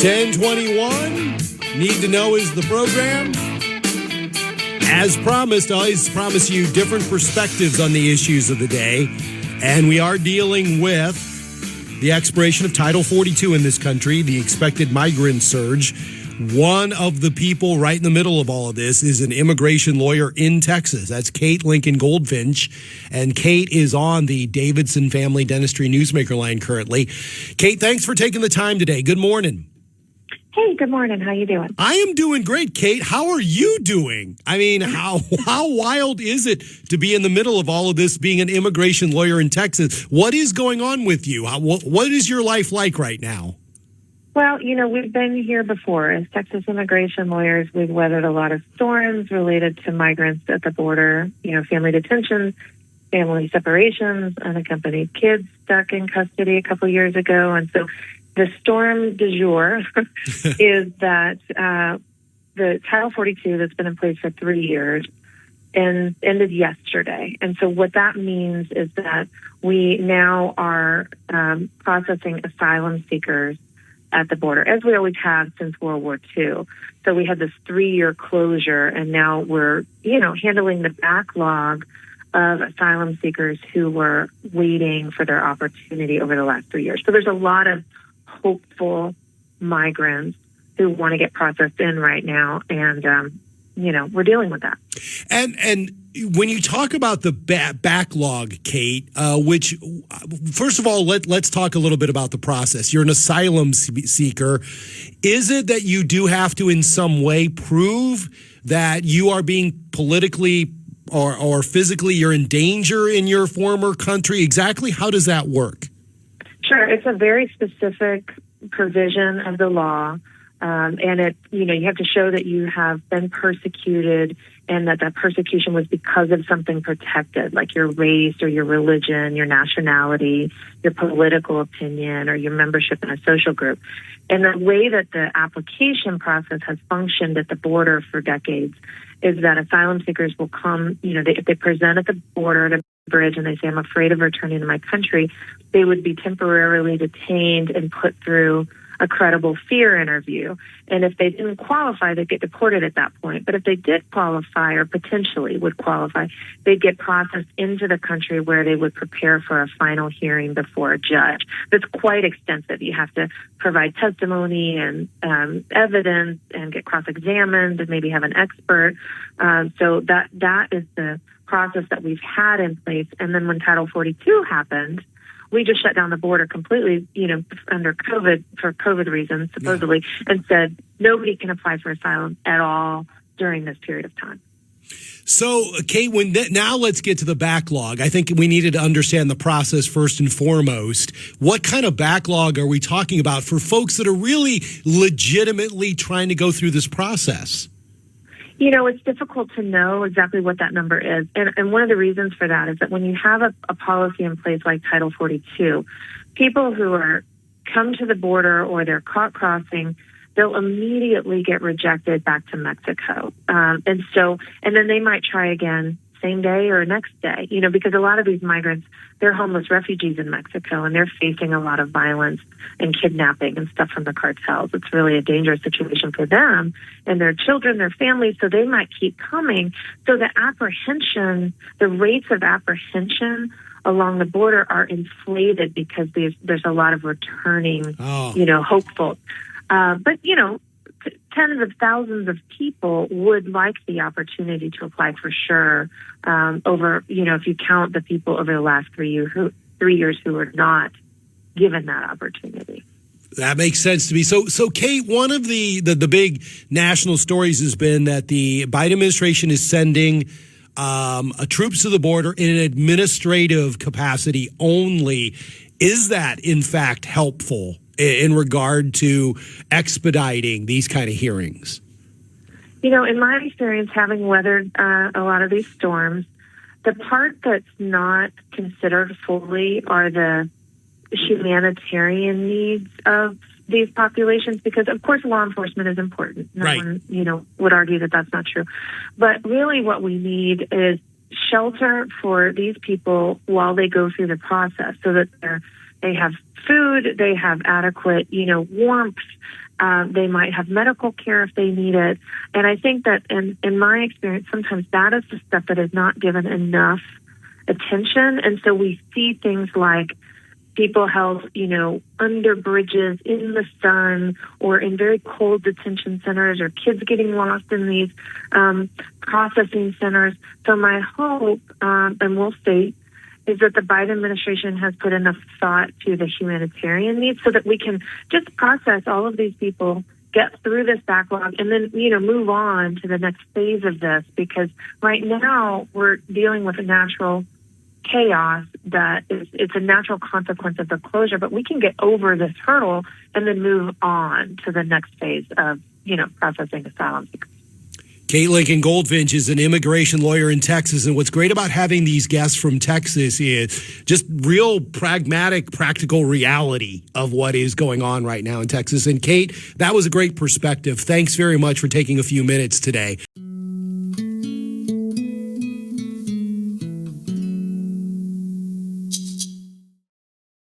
1021, Need to Know is the program. As promised, I always promise you different perspectives on the issues of the day. And we are dealing with the expiration of Title 42 in this country, the expected migrant surge. One of the people right in the middle of all of this is an immigration lawyer in Texas. That's Kate Lincoln-Goldfinch. And Kate is on the Davidson Family Dentistry Newsmaker line currently. Kate, thanks for taking the time today. Good morning. Hey, good morning. How you doing? I am doing great, Kate. How are you doing? I mean, how wild is it to be in the middle of all of this, being an immigration lawyer in Texas? What is going on with you? What is your life like right now? Well, we've been here before. As Texas immigration lawyers, we've weathered a lot of storms related to migrants at the border, family detentions, family separations, unaccompanied kids stuck in custody a couple years ago. And so the storm du jour is that the Title 42 that's been in place for 3 years ended yesterday. And so what that means is that we now are processing asylum seekers at the border, as we always have since World War II. So we had this 3-year closure, and now we're, handling the backlog of asylum seekers who were waiting for their opportunity over the last 3 years. So there's a lot of hopeful migrants who want to get processed in right now, and we're dealing with that. And when you talk about the backlog, Kate, which first of all, let's talk a little bit about the process. You're an asylum seeker. Is it that you do have to in some way prove that you are being politically or physically you're in danger in your former country? Exactly how does that work? Sure. It's a very specific provision of the law. And it, you have to show that you have been persecuted and that persecution was because of something protected, like your race or your religion, your nationality, your political opinion, or your membership in a social group. And the way that the application process has functioned at the border for decades is that asylum seekers will come, if they present at the border at a bridge and they say, I'm afraid of returning to my country, they would be temporarily detained and put through a credible fear interview. And if they didn't qualify, they'd get deported at that point. But if they did qualify or potentially would qualify, they'd get processed into the country where they would prepare for a final hearing before a judge. That's quite extensive. You have to provide testimony and evidence and get cross-examined and maybe have an expert. So that is the process that we've had in place. And then when Title 42 happened, we just shut down the border completely, under COVID, for COVID reasons, supposedly, and said nobody can apply for asylum at all during this period of time. So, Kate, now let's get to the backlog. I think we needed to understand the process first and foremost. What kind of backlog are we talking about for folks that are really legitimately trying to go through this process? It's difficult to know exactly what that number is. And one of the reasons for that is that when you have a policy in place like Title 42, people who come to the border or they're caught crossing, they'll immediately get rejected back to Mexico. And then they might try again same day or next day, because a lot of these migrants, they're homeless refugees in Mexico and they're facing a lot of violence and kidnapping and stuff from the cartels. It's really a dangerous situation for them and their children, their families, so they might keep coming. So the rates of apprehension along the border are inflated because there's a lot of returning, hopefuls. But tens of thousands of people would like the opportunity to apply for sure. If you count the people over the last 3 years who were not given that opportunity. That makes sense to me. So Kate, one of the big national stories has been that the Biden administration is sending troops to the border in an administrative capacity only. Is that, in fact, helpful in regard to expediting these kind of hearings? In my experience, having weathered a lot of these storms, the part that's not considered fully are the humanitarian needs of these populations, because, of course, law enforcement is important. No one, would argue that that's not true. But really what we need is shelter for these people while they go through the process so that they have food, they have adequate, warmth, They might have medical care if they need it. And I think that in my experience, sometimes that is the stuff that is not given enough attention. And so we see things like people held, under bridges in the sun or in very cold detention centers, or kids getting lost in these processing centers. So my hope, and we'll see, is that the Biden administration has put enough thought to the humanitarian needs so that we can just process all of these people, get through this backlog, and then, move on to the next phase of this. Because right now we're dealing with a natural chaos that it's a natural consequence of the closure, but we can get over this hurdle and then move on to the next phase of, processing asylum seekers. Kate Lincoln-Goldfinch is an immigration lawyer in Texas, and what's great about having these guests from Texas is just real pragmatic, practical reality of what is going on right now in Texas. And Kate, that was a great perspective. Thanks very much for taking a few minutes today.